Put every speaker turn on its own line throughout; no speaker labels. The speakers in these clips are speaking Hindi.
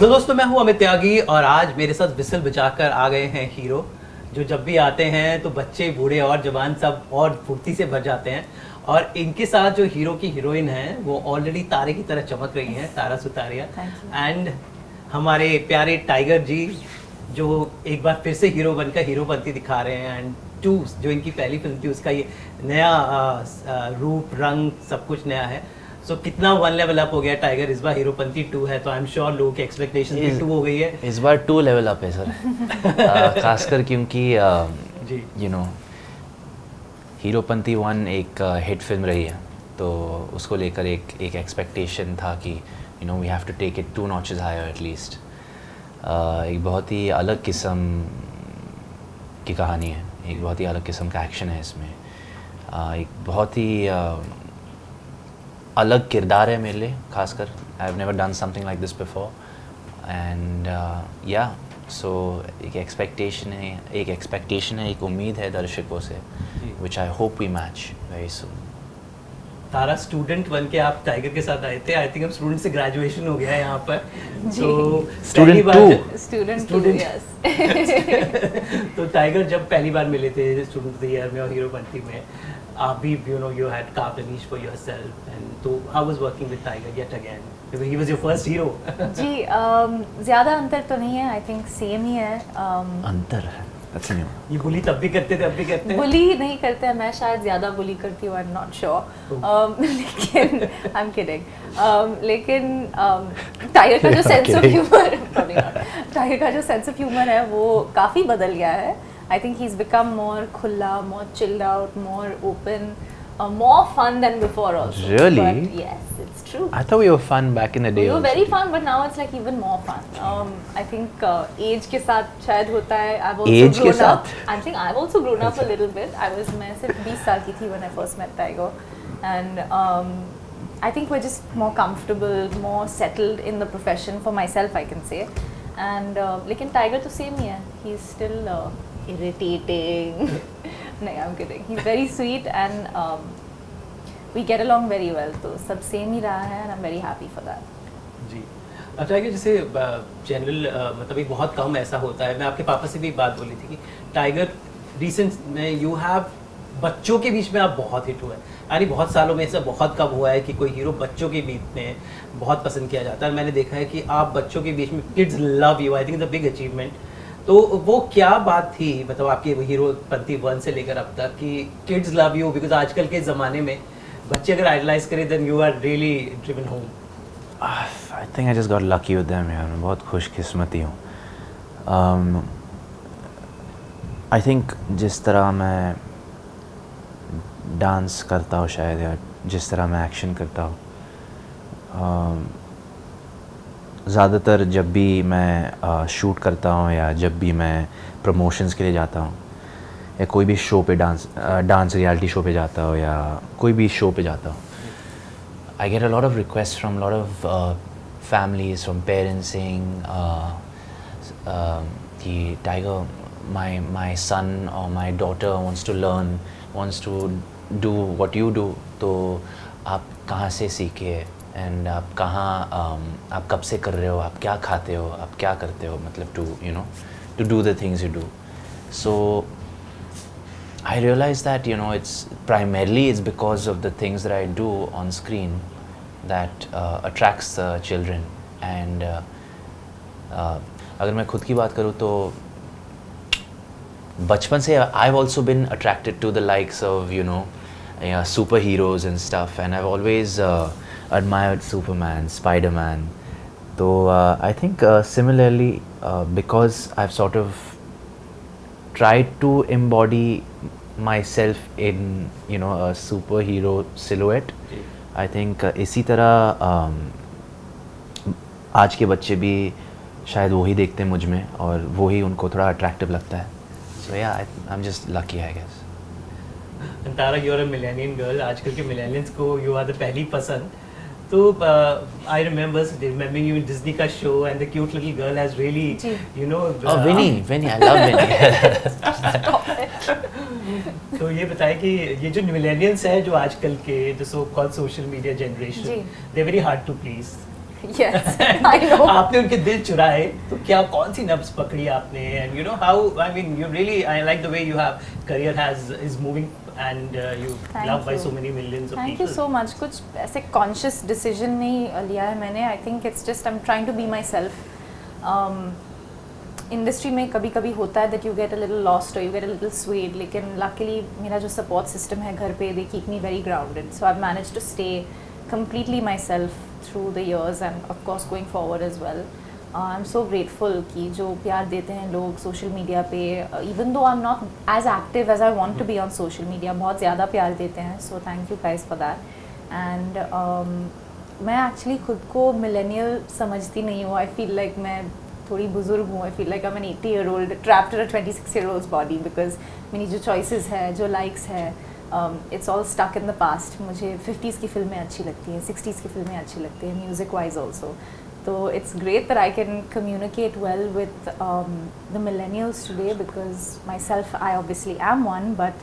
हेलो दोस्तों, मैं हूं अमित त्यागी और आज मेरे साथ विसल बजाकर आ गए हैं हीरो, जो जब भी आते हैं तो बच्चे बूढ़े और जवान सब और फुर्ती से भर जाते हैं। और इनके साथ जो हीरो की हीरोइन है वो ऑलरेडी तारे की तरह चमक रही हैं, तारा सुतारिया। एंड हमारे प्यारे टाइगर जी जो एक बार फिर से हीरो बनकर हीरोपंती दिखा रहे हैं। एंड 2 जो इनकी पहली फिल्म थी उसका ये नया रूप रंग सब कुछ नया है। सो कितना वन लेवल अप हो गया टाइगर, इस बार हीरोपंती 2 है तो आई एम श्योर लोगों की एक्सपेक्टेशन भी 2 हो गई है।
इस बार 2 लेवल अप है सर। खासकर क्योंकि यू नो हीरोपंती 1 एक हिट फिल्म रही है, तो उसको लेकर एक एक्सपेक्टेशन था कि you know we have to take it 2 notches higher at least. एक बहुत ही अलग किस्म की कहानी है, एक बहुत ही अलग किस्म का एक्शन है इसमें। एक बहुत ही अलग किरदार है मेरे लिए, खासकर I have never done something like this before. And या सो एक एक्सपेक्टेशन है, एक उम्मीद है दर्शकों से, which I hope we match very soon.
Tara student बन के आप टाइगर के साथ आए थे। आई थिंक अब स्टूडेंट से ग्रेजुएशन हो गया है यहाँ पर, तो
स्टूडेंट
तो टाइगर जब पहली बार मिले थे स्टूडेंट ऑफ द ईयर में और हीरोपंती में, आप भी you had carved a niche for yourself, and तो how was working with Tiger yet again? Because he was your first hero.
जी ज़्यादा अंतर तो नहीं है, आई थिंक सेम ही है।
अंतर है, अच्छा नहीं।
ये बुली तब भी करते थे, अब भी करते हैं।
बुली नहीं करते हैं, मैं शायद ज़्यादा बुली करती हूँ, आई एम नॉट श्योर। लेकिन आई एम किडिंग। लेकिन टाइगर का जो सेंस ऑफ ह्यूमर टाइगर का जो सेंस ऑफ ह्यूमर है वो काफ़ी बदल गया है। I think he's become more खुला, more chilled out, more open, more fun than before also.
Really?
But yes, it's true.
I thought we were fun back in the day.
We were
also.
very fun, but now it's like even more fun. I think age के साथ शायद होता है. I've also
Age के
grown up.
साथ?
I think I've also grown up a little bit. मैं सिर्फ 20 साल की थी when I first met Tiger, and I think we're just more comfortable, more settled in the profession for myself, I can say. And लेकिन Tiger तो same ही है. He's still irritating. No, I'm kidding. He's very sweet and we get along very well. तो सब सेम ही रहा है and I'm very happy for that.
जी, अच्छा है कि जैसे जनरल मतलब ये बहुत कम ऐसा होता है। मैं आपके पापा से भी बात बोली थी कि टाइगर रिसेंट में यू हैव बच्चों के बीच में आप बहुत हिट हुए, यानी बहुत सालों में ऐसा बहुत कम हुआ है कि कोई हीरो बच्चों के बीच में बहुत पसंद किया जाता है। मैंने देखा है कि आप बच्चों के बीच में kids love you, I think it's a big achievement. तो वो क्या बात थी, मतलब आपके हीरोपंती 1 से लेकर अब तक कि किड्स लव यू? बिकॉज आजकल के ज़माने में बच्चे अगर आइडलाइज करें then you are really driven home.
I think I just got lucky with them यार, मैं बहुत खुशकिस्मती हूँ। आई थिंक जिस तरह मैं डांस करता हूँ शायद, या जिस तरह मैं एक्शन करता हूँ, ज़्यादातर जब भी मैं शूट करता हूँ या जब भी मैं प्रमोशंस के लिए जाता हूँ या कोई भी शो पे डांस रियलिटी शो पे जाता हूँ या कोई भी शो पे जाता हूँ, I get a lot of request from lot of families, from parents saying कि tiger, my son or my daughter wants to learn, wants to do what you do, तो आप कहाँ से सीखे एंड आप कहाँ आप कब से कर रहे हो, आप क्या खाते हो, आप क्या करते हो, मतलब to you know to do the things you do. So I realize that it's primarily it's because of the things that I do on screen that attracts the children. And अगर मैं खुद की बात करूँ तो बचपन से I've also been attracted to the likes of superheroes and stuff, and I've always admired Superman, Spider-Man. So I think similarly because I've sort of tried to embody myself in a superhero silhouette. I think इसी तरह आज के बच्चे भी शायद वही देखते हैं मुझ में और वही उनको थोड़ा अट्रैक्टिव लगता है। So yeah, I'm just lucky, I guess.
And Tara, you're a millennial girl. आजकल के millennials को you are the पहली पसंद। तो I remembering you in Disney का show and the cute little girl has really,
Oh, Winnie, I love Winnie.
तो ये बताएं कि ये जो millennials है जो आजकल के जो so called social media generation, they're very hard to please.
Yes, I know.
आपने उनके दिल चुराए, तो क्या कौन सी नब्ज पकड़ी आपने? And you know how, I mean you really, I like the way you have career has is moving and you
Thank
love by
you.
So many millions of
thank you
people.
So much. कुछ ऐसे कॉन्शियस डिसीजन नहीं लिया है मैंने. I think it's just I am trying to be myself. Industry में कभी कभी होता है that you get a little lost और you get a little swayed, लेकिन लकीली मेरा जो सपोर्ट सिस्टम है घर पे, they keep me very grounded. So I manage to stay completely myself through the years and of course going forward as well. I'm so grateful कि जो प्यार देते हैं लोग सोशल मीडिया पे, even though I'm not as active as I want to be on social media, बहुत ज़्यादा प्यार देते हैं. So thank you guys for that. And मैं actually खुद को millennial समझती नहीं हूँ. I feel like मैं थोड़ी बुजुर्ग हूँ. I feel like I'm an 80-year-old trapped in a 26-year-old's body because मेरी जो choices है, जो likes है, it's all stuck in the past. मुझे 50s की फिल्में अच्छी लगती हैं, 60s की फिल्में अच्छी लगती हैं, music wise also. So it's great that I can communicate well with the millennials today because myself, I obviously am one, but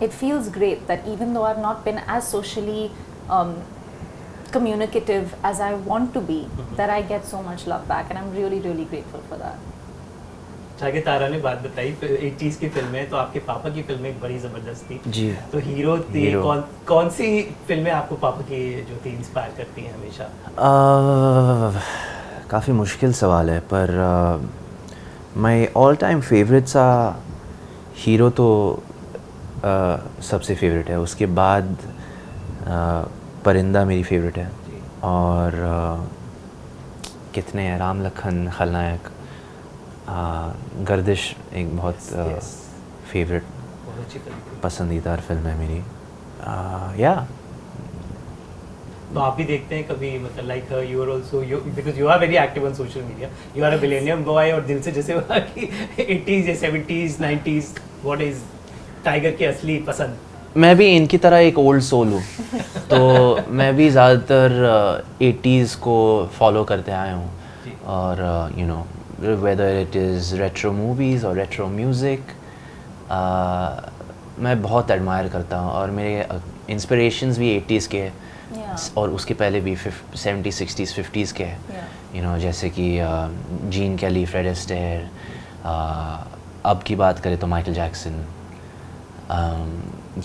it feels great that even though I've not been as socially communicative as I want to be, that I get so much love back, and I'm really, really grateful for that.
आगे तारा ने बात बताई 80s की फिल्में, तो आपके पापा की फिल्में एक बड़ी जबरदस्त थी
जी.
तो हीरो थी.
हीरो.
कौन सी फिल्में आपको पापा की जो थी इंस्पायर करती हैं हमेशा?
काफ़ी मुश्किल सवाल है, पर माई ऑल टाइम फेवरेट सा हीरो तो सबसे फेवरेट है. उसके बाद परिंदा मेरी फेवरेट है, और कितने हैं, राम लखन, खलनायक, गर्दिश एक बहुत फेवरेट
बहुत अच्छी फिल्म थी.
पसंदीदा फिल्म है मेरी. या
तो आप भी देखते हैं कभी, मतलब like you are also, you because you are very active on social media, you are a millennium boy, और दिल से जैसे हुआ कि 80s या 70s 90s, what is tiger की असली पसंद?
मैं भी इनकी तरह एक ओल्ड सोल हूँ. तो मैं भी ज़्यादातर 80s को फॉलो करते आया हूँ, और you know whether it is retro movies or retro music, मैं बहुत एडमायर करता हूँ, और मेरे इंस्पिरेशंस भी 80s के हैं.
Yeah.
और उसके पहले भी 70s 60s 50s के हैं.
Yeah.
यू नो जैसे कि जीन कैली, फ्रेड एस्टेयर, अब की बात करें तो Michael Jackson.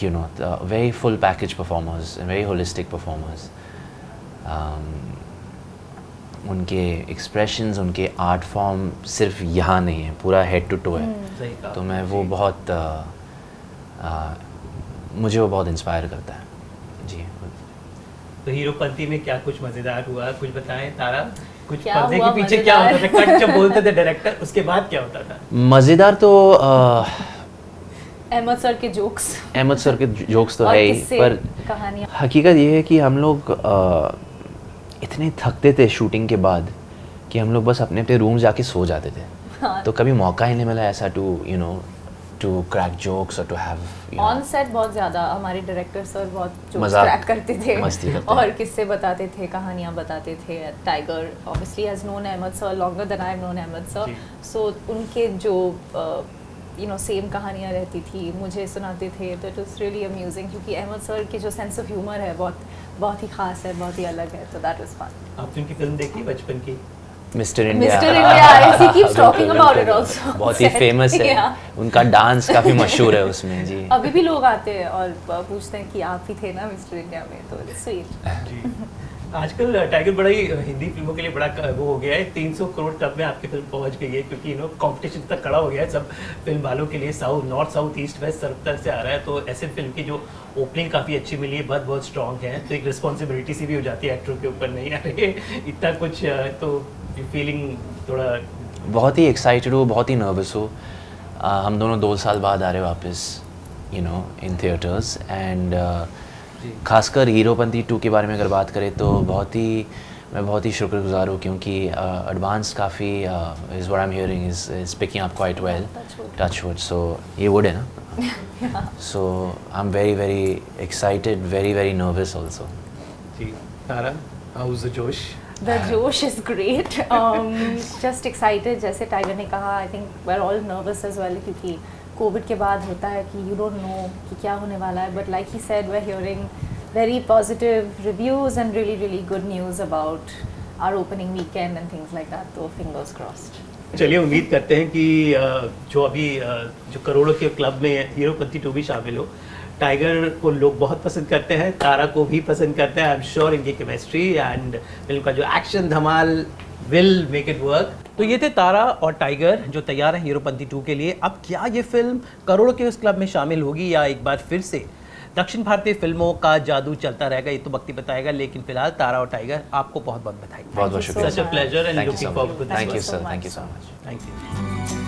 You know very full package performers, very holistic performers. उनके एक्सप्रेशंस, उनके आर्ट फॉर्म सिर्फ यहाँ नहीं है, पूरा हेड टू टो है.
सही कहा.
तो मैं वो बहुत मुझे वो बहुत इंस्पायर करता है. जी.
तो हीरोपंती में क्या कुछ मजेदार हुआ, कुछ बताएं तारा? कुछ
क्या
पर्दे
हुआ
के पीछे क्या
मजेदार?
होता था? कट जब बोलते थे डायरेक्टर, उसके बाद क्या होता था?
मज़ेदार तो
अहमद सर के जोक्स
अहमद सर के जोक्स तो
और
है ही,
किस्से,
पर
कहानियाँ.
हकीकत ये है कि हम लोग इतने थकते थे शूटिंग के बाद कि हम लोग बस अपने अपने रूम जाके सो जाते थे.
हाँ.
तो कभी मौका ही नहीं मिला ऐसा to you know to crack jokes और टू हैव
ऑन सेट बहुत ज़्यादा हमारे डायरेक्टर सर बहुत जोक्स
मजाक,
क्रैक करते थे,
मस्ती करते
और किस्से बताते थे, कहानियाँ बताते थे. Tiger obviously has known Ahmed sir longer than I have known Ahmed sir.
जी.
सो उनके जो यू नो सेम कहानियाँ रहती थी, मुझे सुनाते थे. तो इट वाज रियली अम्यूजिंग, क्योंकि अहमद सर की जो सेंस ऑफ ह्यूमर है बहुत ही ख़ास है, बहुत ही अलग है. तो दैट वाज फन.
आपने उनकी फिल्म देखी बचपन की?
Mister India.
Mr. India, he keeps talking about it also.
बहुत ही फेमस है.
Yeah.
उनका डांस काफ़ी मशहूर है उसमें. जी.
अभी भी लोग आते हैं और पूछते हैं कि आप ही थे ना मिस्टर इंडिया में. तो स्वीट.
जी. आजकल टाइगर बड़ा ही हिंदी फिल्मों के लिए बड़ा वो हो गया है. 300 करोड़ क्लब में आपकी फिल्म पहुंच गई है, क्योंकि यू नो कंपटीशन तक खड़ा हो गया है सब फिल्म वालों के लिए. South, north, south, east, west सब तरफ से आ रहा है. तो ऐसे फिल्म की जो ओपनिंग काफ़ी अच्छी मिली है, बहुत स्ट्रॉन्ग है, तो एक रिस्पॉन्सिबिलिटी सी भी हो जाती है एक्टरों के ऊपर. नहीं अरे इतना कुछ, तो फीलिंग थोड़ा
बहुत ही एक्साइटेड हूँ, बहुत ही नर्वस हूँ. हम दोनों 2 साल बाद आ रहे वापस you know in theatres. And खासकर हीरोपंती 2 के बारे में अगर बात करें तो मैं बहुत ही शुक्रगुजार हूँ, क्योंकि एडवांस काफ़ी is what I am hearing is picking up quite well. Touchwood. So ये वुड है ना. So I am very very excited, very very nervous also.
जी. Tara, how is the josh?
The josh is great. Just excited. जैसे टाइगर ने कहा, I think we're all nervous as well, क्योंकि कोविड के बाद होता है कि you don't know कि क्या होने वाला है. But like he said, we're hearing very positive reviews and really good news about our opening weekend and things like that. So fingers crossed.
चलिए उम्मीद करते हैं कि जो अभी जो करोड़ों के क्लब में हीरोपंती 2 भी शामिल हो। टाइगर को लोग बहुत पसंद करते हैं, तारा को भी पसंद करते हैं। आई एम श्योर इनकी केमिस्ट्री एंड फिल्म का जो action Dhamaal will make it work. तो ये थे तारा और टाइगर जो तैयार हैं हीरोपंती 2 के लिए। अब क्या ये फिल्म करोड़ों के उस क्लब में शामिल होगी या एक बार फिर से दक्षिण भारतीय फिल्मों का जादू चलता रहेगा, ये तो वक्त ही बताएगा। लेकिन फिलहाल तारा और टाइगर आपको बहुत बहुत बधाई।
बहुत बहुत शुक्रिया।
Such a pleasure and
Thank you
looking
so
forward
much.
to this
Thank you
one.
sir, thank you so much.
Thank you.